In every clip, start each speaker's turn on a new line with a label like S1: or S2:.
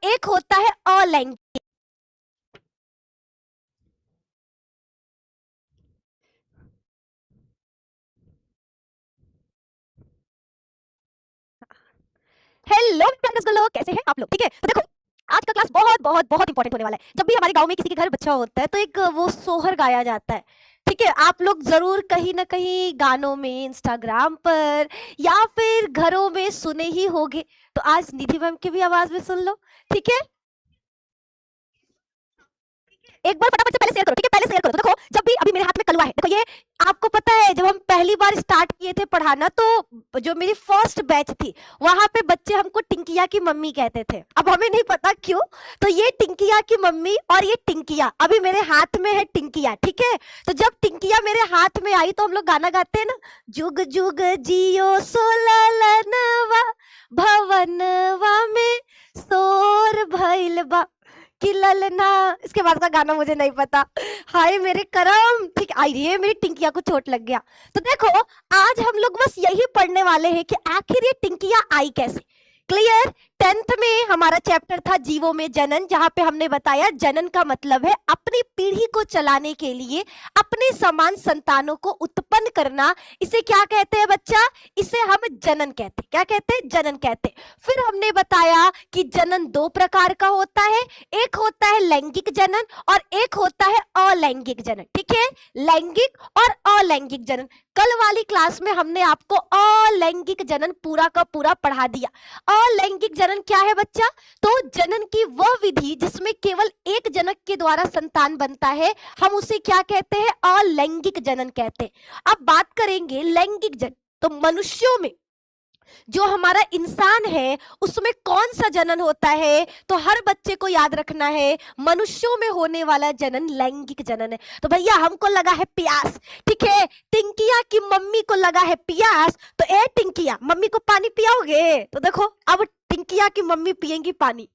S1: एक होता है अलैंगिक। हेलो लोग, कैसे हैं आप लोग? ठीक है, तो देखो आज का क्लास बहुत बहुत बहुत इंपॉर्टेंट होने वाला है। जब भी हमारे गांव में किसी के घर बच्चा होता है तो एक वो सोहर गाया जाता है। ठीक है, आप लोग जरूर कहीं ना कहीं गानों में, इंस्टाग्राम पर या फिर घरों में सुने ही होंगे। तो आज निधि मैम की भी आवाज में सुन लो। ठीक है, एक बार फटाफट से पहले शेयर करो। ठीक है, पहले शेयर करो। तो देखो, जब भी अभी मेरे हाथ में कलवा है, देखो ये आपको पता है जब हम पहली बार स्टार्ट किए थे पढ़ाना तो जो मेरी फर्स्ट बैच थी वहां पे बच्चे हमको टिंकिया की मम्मी कहते थे। अब हमें नहीं पता क्यों। तो ये टिंकिया की मम्मी और ये टिंकिया अभी मेरे हाथ में है टिंकिया। ठीक है, तो जब टिंकिया मेरे हाथ में आई तो हम लोग गाना गाते हैं ना, जुग जुग जियो सोललनवा भवनवा में शोर भइल बा कि ललना। इसके बाद का गाना मुझे नहीं पता। हाय मेरे करम। ठीक आई रही है, मेरी टिंकिया को चोट लग गया। तो देखो आज हम लोग बस यही पढ़ने वाले हैं कि आखिर ये टिंकिया आई कैसे। क्लियर? 10th में हमारा चैप्टर था जीवों में जनन, जहां पे हमने बताया जनन का मतलब है अपनी पीढ़ी को चलाने के लिए अपने समान संतानों को उत्पन्न करना। इसे क्या कहते हैं बच्चा? इसे हम जनन कहते हैं। क्या कहते हैं? जनन कहते हैं। फिर हमने बताया कि जनन दो प्रकार का होता है, एक होता है लैंगिक जनन और एक होता है अलैंगिक जनन। ठीक है, लैंगिक और अलैंगिक जनन। कल वाली क्लास में हमने आपको अलैंगिक जनन पूरा का पूरा पढ़ा दिया। अलैंगिक जनन क्या है बच्चा? तो जनन की वह विधि जिसमें केवल एक जनक के द्वारा संतान बनता है, हम उसे क्या कहते हैं? अलैंगिक जनन कहते हैं। अब बात करेंगे लैंगिक जनन। तो मनुष्यों में जो हमारा इंसान है उसमें कौन सा जनन होता है? तो हर बच्चे को याद रखना है, मनुष्यों में होने वाला जनन लैंगिक जनन है। तो भैया हमको लगा है प्यास, ठीक है, टिंकिया की मम्मी को लगा है प्यास, तो ए टिंकिया मम्मी को पानी पियाओगे? तो देखो अब टिंकिया की मम्मी पिएंगी पानी।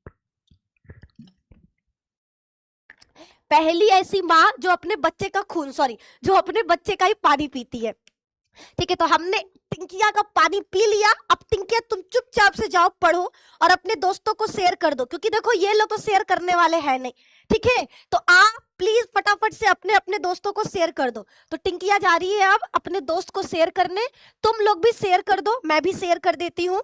S1: पहली ऐसी माँ जो अपने बच्चे का खून, सॉरी, जो अपने बच्चे का ही पानी पीती है। ठीक है, तो हमने टिंकिया का पानी पी लिया। अब टिंकिया तुम चुपचाप से जाओ पढ़ो और अपने दोस्तों को शेयर कर दो, क्योंकि देखो ये लोग तो शेयर करने वाले हैं नहीं। ठीक है, तो आप प्लीज फटाफट से अपने अपने दोस्तों को शेयर कर दो। तो टिंकिया जा रही है अब अपने दोस्त को शेयर करने। तुम लोग भी शेयर कर दो, मैं भी शेयर कर देती हूँ।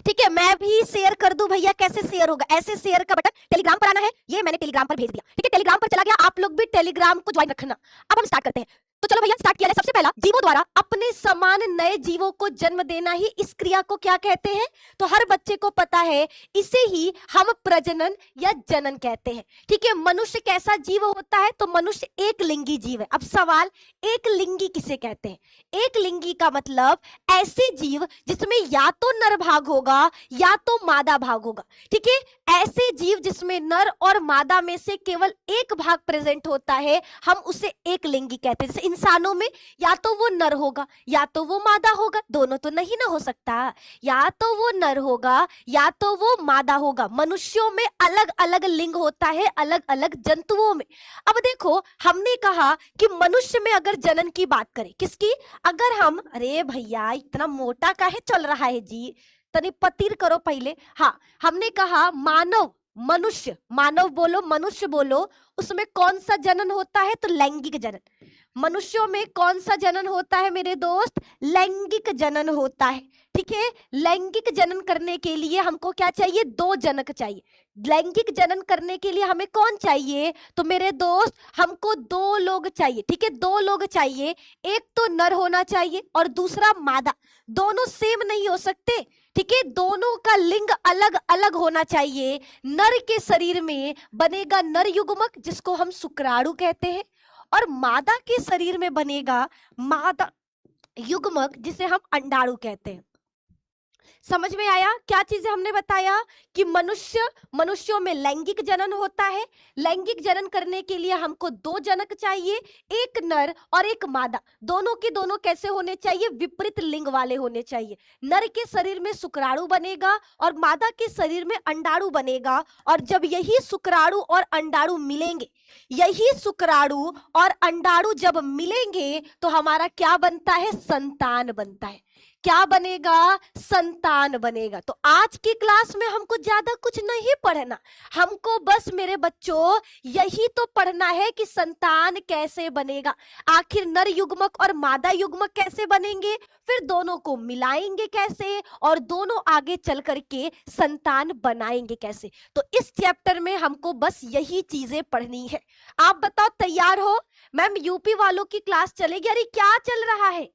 S1: ठीक है, मैं भी शेयर कर दूं भैया। कैसे शेयर होगा? ऐसे शेयर का बटन टेलीग्राम पर आना है, ये मैंने टेलीग्राम पर भेज दिया। ठीक है, टेलीग्राम पर चला गया, आप लोग भी टेलीग्राम को ज्वाइन रखना। अब हम स्टार्ट करते हैं। तो चलो भैया स्टार्ट किया जाए। सबसे पहला, जीवों द्वारा अपने समान नए जीवों को जन्म देना ही इस क्रिया को क्या कहते हैं? तो हर बच्चे को पता है, इसे ही हम प्रजनन या जनन कहते हैं। ठीक है, मनुष्य कैसा जीव होता है? तो मनुष्य एक लिंगी जीव है। अब सवाल, एक लिंगी किसे कहते हैं? एक लिंगी का मतलब ऐसे जीव जिसमें या तो नर भाग होगा या तो मादा भाग होगा। ठीक है, ऐसे जीव जिसमें नर और मादा में से केवल एक भाग प्रेजेंट होता है, हम उसे एक लिंगी कहते हैं। जैसे इंसानों में या तो वो नर होगा या तो वो मादा होगा, दोनों तो नहीं ना हो सकता। या तो वो नर होगा या तो वो मादा होगा। मनुष्यों में अलग अलग लिंग होता है, अलग अलग जंतुओं में। अब देखो हमने कहा कि मनुष्य में अगर जनन की बात करें, किसकी? अगर हम, अरे भैया इतना मोटा काहे चल रहा है जी, तनी पतिर करो पहले। हाँ, हमने कहा मानव, मनुष्य, मानव बोलो, मनुष्य बोलो, उसमें कौन सा जनन होता है? तो लैंगिक जनन। मनुष्यों में कौन सा जनन होता है मेरे दोस्त? लैंगिक जनन होता है। ठीक है, लैंगिक जनन करने के लिए हमको क्या चाहिए? दो जनक चाहिए। लैंगिक जनन करने के लिए हमें कौन चाहिए? तो मेरे दोस्त हमको दो लोग चाहिए। ठीक है, दो लोग चाहिए, एक तो नर होना चाहिए और दूसरा मादा। दोनों सेम नहीं हो सकते। ठीक है, दोनों का लिंग अलग अलग होना चाहिए। नर के शरीर में बनेगा नर युग्मक जिसको हम शुक्राणु कहते हैं, और मादा के शरीर में बनेगा मादा युग्मक जिसे हम अंडाणु कहते हैं। समझ में आया क्या चीजें हमने बताया? कि मनुष्यों में लैंगिक जनन होता है। लैंगिक जनन करने के लिए हमको दो जनक चाहिए, एक नर और एक मादा। दोनों के दोनों कैसे होने चाहिए? विपरीत लिंग वाले होने चाहिए। नर के शरीर में शुक्राणु बनेगा और मादा के शरीर में अंडाणु बनेगा। और जब यही शुक्राणु और अंडाणु मिलेंगे, यही शुक्राणु और अंडाणु जब मिलेंगे तो हमारा क्या बनता है? संतान बनता है। क्या बनेगा, संतान बनेगा। तो आज की क्लास में हमको ज्यादा कुछ नहीं पढ़ना, हमको बस मेरे बच्चों यही तो पढ़ना है कि संतान कैसे बनेगा, आखिर नर युग्मक और मादा युग्मक कैसे बनेंगे, फिर दोनों को मिलाएंगे कैसे और दोनों आगे चल करके संतान बनाएंगे कैसे। तो इस चैप्टर में हमको बस यही चीजें पढ़नी है। आप बताओ तैयार हो? मैम यूपी वालों की क्लास चलेगी? अरे क्या चल रहा है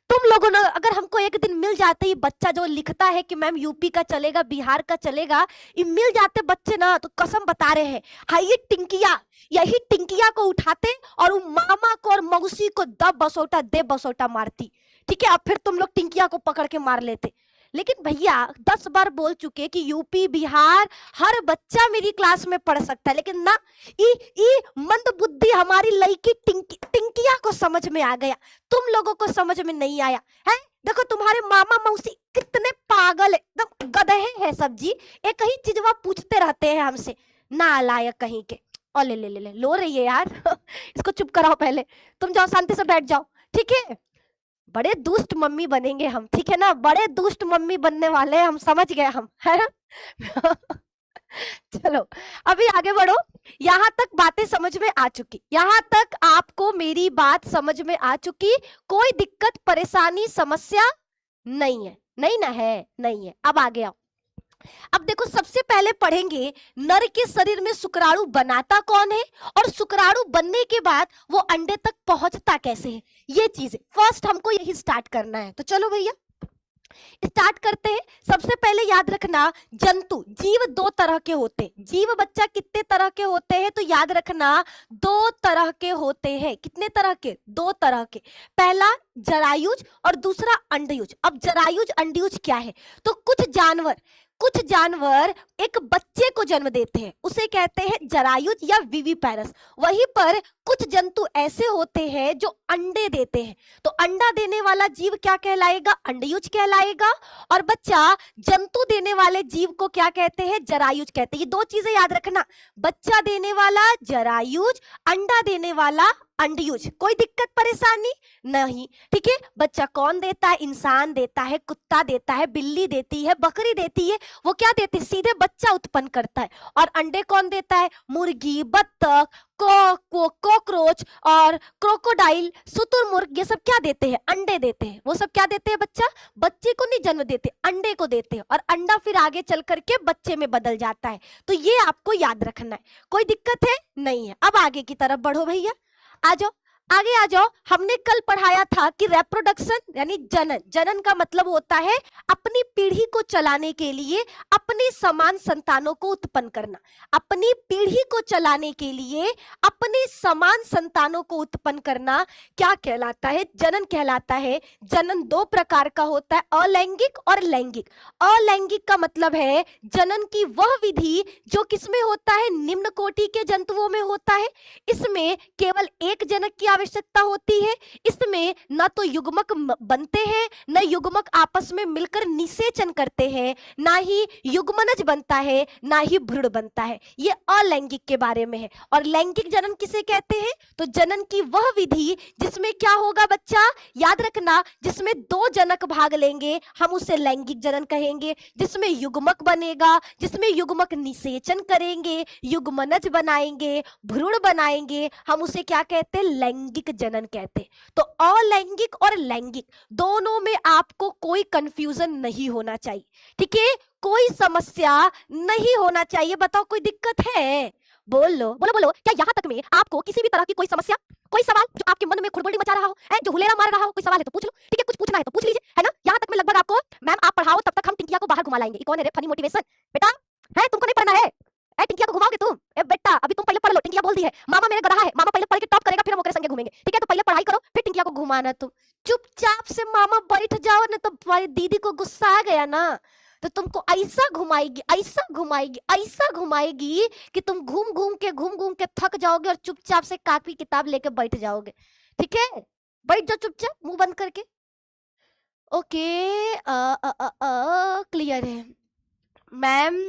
S1: तुम लोगों ने? अगर हमको एक दिन मिल जाते ही बच्चा जो लिखता है कि मैम यूपी का चलेगा, बिहार का चलेगा, ये मिल जाते बच्चे ना, तो कसम बता रहे हैं हाई ये टिंकिया, यही टिंकिया को उठाते और वो मामा को और मौसी को दब बसोटा दे बसोटा मारती। ठीक है, अब फिर तुम लोग टिंकिया को पकड़ के मार लेते। लेकिन भैया 10 बार बोल चुके कि यूपी बिहार हर बच्चा मेरी क्लास में पढ़ सकता है, लेकिन ना ई मंद बुद्धि हमारी लड़की टिंकिया को समझ में आ गया, तुम लोगों को समझ में नहीं आया है। देखो तुम्हारे मामा मौसी कितने पागल है, एकदम गधे हैं सब जी, एक ही चीजवा पूछते रहते हैं हमसे, नालायक कहीं के। और ले लो रही है यार इसको चुप कराओ, पहले तुम जाओ शांति से बैठ जाओ, ठीक है। बड़े दुष्ट मम्मी बनेंगे हम, ठीक है ना, बड़े दुष्ट मम्मी बनने वाले हम, समझ गए हम, है ना चलो अभी आगे बढ़ो। यहां तक बातें समझ में आ चुकी, यहां तक आपको मेरी बात समझ में आ चुकी, कोई दिक्कत परेशानी समस्या नहीं है? नहीं ना है? नहीं है। अब आगे आओ। अब देखो सबसे पहले पढ़ेंगे नर के शरीर में शुक्राणु बनाता कौन है और शुक्राणु बनने के बाद वो अंडे तक पहुंचता कैसे है, ये चीजें फर्स्ट हमको यही स्टार्ट करना है। तो चलो भैया स्टार्ट करते हैं। सबसे पहले याद रखना जंतु जीव दो तरह के होते हैं। जीव बच्चा कितने तरह के होते हैं? तो याद रखना 2 तरह के होते हैं। कितने तरह के? 2 तरह के। पहला जरायुज और दूसरा अंडयुज। अब जरायुज अंडयुज क्या है? तो कुछ जानवर एक बच्चे को जन्म देते हैं, उसे कहते हैं जरायुज या विविपैरस। वहीं पर कुछ जंतु ऐसे होते हैं जो अंडे देते हैं, तो अंडा देने वाला जीव क्या कहलाएगा? अंडयुज कहलाएगा। और बच्चा जंतु देने वाले जीव को क्या कहते हैं? जरायुज कहते हैं। ये 2 चीजें याद रखना, बच्चा देने वाला जरायुज, अंडा देने वाला अंडयुज। कोई दिक्कत परेशानी नहीं, ठीक है। बच्चा कौन देता है? इंसान देता है, कुत्ता देता है, बिल्ली देती है, बकरी देती है, वो क्या देती है? सीधे बच्चा उत्पन्न करता है। और अंडे कौन देता है? मुर्गी, बत्तख, कॉकरोच और क्रोकोडाइल, शुतुरमुर्ग, ये सब क्या देते हैं? अंडे देते हैं। वो सब क्या देते हैं? बच्चे को नहीं जन्म देते, अंडे को देते हैं, और अंडा फिर आगे चल करके बच्चे में बदल जाता है। तो ये आपको याद रखना है, कोई दिक्कत है? नहीं है। अब आगे की तरफ बढ़ो भैया, आ जाओ, आगे आ जाओ। हमने कल पढ़ाया था कि रेप्रोडक्शन यानी जनन का मतलब होता है अपनी पीढ़ी को चलाने के लिए अपने समान संतानों को उत्पन्न करना। अपनी पीढ़ी को चलाने के लिए अपने समान संतानों को उत्पन्न करना क्या कहलाता है? जनन कहलाता है। जनन 2 प्रकार का होता है, अलैंगिक और लैंगिक। अलैंगिक का मतलब है जनन की वह विधि जो किसमें होता है? निम्न कोटि के जंतुओं में होता है। इसमें केवल एक जनक की आवश्यकता होती है। इसमें न तो युग्मक बनते हैं, न युग्मक आपस में मिलकर निषेचन करते हैं, ना ही युग्मनज बनता है, ना ही भ्रूण बनता है। ये अलैंगिक के बारे में है। और लैंगिक जनन किसे कहते हैं? तो जनन की वह विधि जिसमें क्या होगा बच्चा? याद रखना, जिसमें 2 जनक भाग लेंगे हम उसे लैंगिक जनन कहेंगे। जिसमें युग्मक बनेगा, जिसमें युग्मक निषेचन करेंगे, युग्मनज बनाएंगे, भ्रूण बनाएंगे, हम उसे क्या कहते हैं? लैंगिक जनन कहते हैं। तो अलैंगिक और लैंगिक दोनों में आपको कोई कंफ्यूजन नहीं होना चाहिए, ठीक है, कोई समस्या नहीं होना चाहिए। बताओ कोई दिक्कत है? बोलो बोलो बोलो, क्या यहाँ तक में आपको किसी भी तरह की कोई समस्या, कोई सवाल जो आपके मन में खुड़बुड़ी मचा रहा हो, जो हुलेरा मार रहा हो, कोई सवाल है तो पूछ लो, ठीक है, कुछ पूछना है तो पूछ लीजिए, है ना। यहाँ तक में लगभग आपको, मैम आप पढ़ाओ तब तक हम टिंकिया को बाहर घुमा लाएंगे। कौन है रे फनी मोटिवेशन? बेटा है, तुमको नहीं पढ़ना है? टिंकिया को घुमाओगे तुम? बेटा अभी तुम पहले पढ़ लो, टिंकिया बोल दी है मामा मेरे गधा है, मामा पहले पढ़ के टॉप करेगा फिर हम ओकरे संगे घूमेंगे, ठीक है। तो पहले पढ़ाई करो फिर टिंकिया को घुमाना। तुम चुपचाप से मामा बैठ जाओ ना, तो तुम्हारी दीदी को गुस्सा आ गया ना, तो तुमको ऐसा घुमाएगी, ऐसा घुमाएगी, ऐसा घुमाएगी कि तुम घूम घूम के थक जाओगे और चुपचाप से कॉपी किताब लेके बैठ जाओगे, ठीक है। बैठ जाओ चुपचाप मुंह बंद करके। ओके, क्लियर है मैम।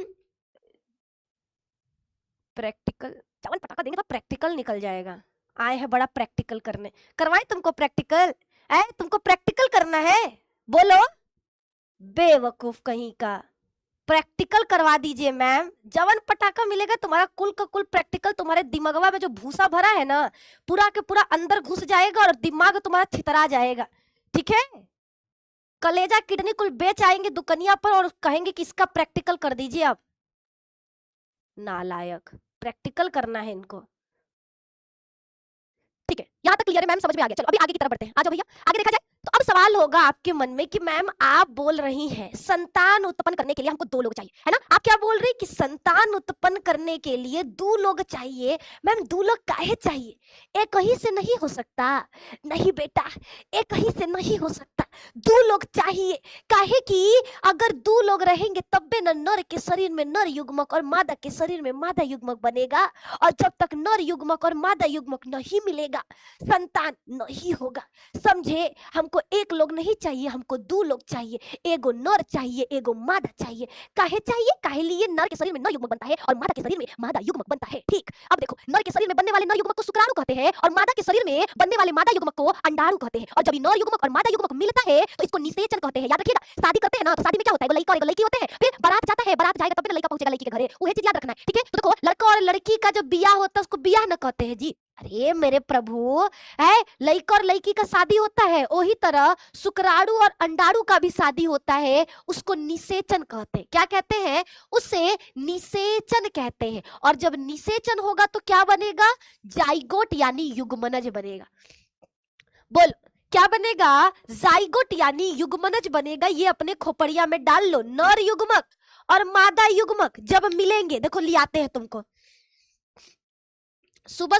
S1: प्रैक्टिकल चावल पटाखा देंगे तो प्रैक्टिकल निकल जाएगा। आए हैं बड़ा प्रैक्टिकल करने, करवाए तुमको प्रैक्टिकल? तुमको प्रैक्टिकल करना है? बोलो बेवकूफ कहीं का। प्रैक्टिकल करवा दीजिए मैम, जवन पटाखा मिलेगा तुम्हारा कुल का कुल प्रैक्टिकल तुम्हारे दिमागवा में जो भूसा भरा है ना, पूरा के पूरा अंदर घुस जाएगा और दिमाग तुम्हारा छितरा जाएगा। ठीक है, कलेजा किडनी कुल बेच आएंगे दुकनिया पर और कहेंगे कि इसका प्रैक्टिकल कर दीजिए आप। नालायक, प्रैक्टिकल करना है इनको। ठीक है, यहाँ तक क्लियर है मैम, समझ में आ गया। चलो अभी आगे की तरफ बढ़ते हैं, आ जाओ भैया, आगे देखा जाए। तो अब सवाल होगा आपके मन में कि मैम आप बोल रही हैं संतान उत्पन्न करने के लिए हमको 2 लोग चाहिए, है ना? आप क्या बोल रही कि संतान उत्पन्न करने के लिए 2 लोग चाहिए। मैम 2 लोग काहे चाहिए? एक ही से नहीं हो सकता। नहीं बेटा, एक ही से नहीं हो सकता, 2 लोग चाहिए। काहे कि अगर 2 लोग रहेंगे तब्बे न नर के शरीर में नर युग्मक और मादा के शरीर में मादा युग्मक बनेगा, और जब तक नर युग्मक और मादा युग्मक नहीं मिलेगा संतान नहीं होगा। समझे? हमको 1 लोग नहीं चाहिए, हमको 2 लोग चाहिए। एगो नर चाहिए, एगो मादा चाहिए। काहे चाहिए? काहे लिए? नर के शरीर में नर युग्मक बनता है और मादा के शरीर में मादा युग्मक बनता है। ठीक, अब देखो, नर के शरीर में बनने वाले नर युग्मक को शुक्राणु कहते हैं और मादा के शरीर में बनने वाले मादा युग्मक को अंडाणु कहते हैं। और जब ये नर युग्मक और मादा युग्मक मिलता है तो इसको निषेचन कहते हैं। याद रखिएगा, शादी करते हैं ना तो शादी में क्या होता है? एगो लड़का और एगो लड़की होते हैं, फिर बारात जाता है, बारात जाएगा तब ना लड़का पहुंचेगा लड़की के घरे। वही चीज याद रखना है, ठीक है? तो देखो, लड़का और लड़की का जो बियाह होता है उसको बियाह न कहते हैं जी। अरे मेरे प्रभु, है लड़का और लड़की का शादी होता है, वही तरह शुक्राणु और अंडाणु का भी शादी होता है, उसको निषेचन कहते हैं। क्या कहते हैं? उसे निषेचन कहते हैं। और जब निषेचन होगा तो क्या बनेगा? जाइगोट यानी युग्मनज बनेगा। बोल क्या बनेगा? जाइगोट यानी युग्मनज बनेगा। ये अपने खोपड़िया में डाल लो, नर युग्मक और मादा युग्मक जब मिलेंगे, देखो लियाते हैं तुमको, सुबह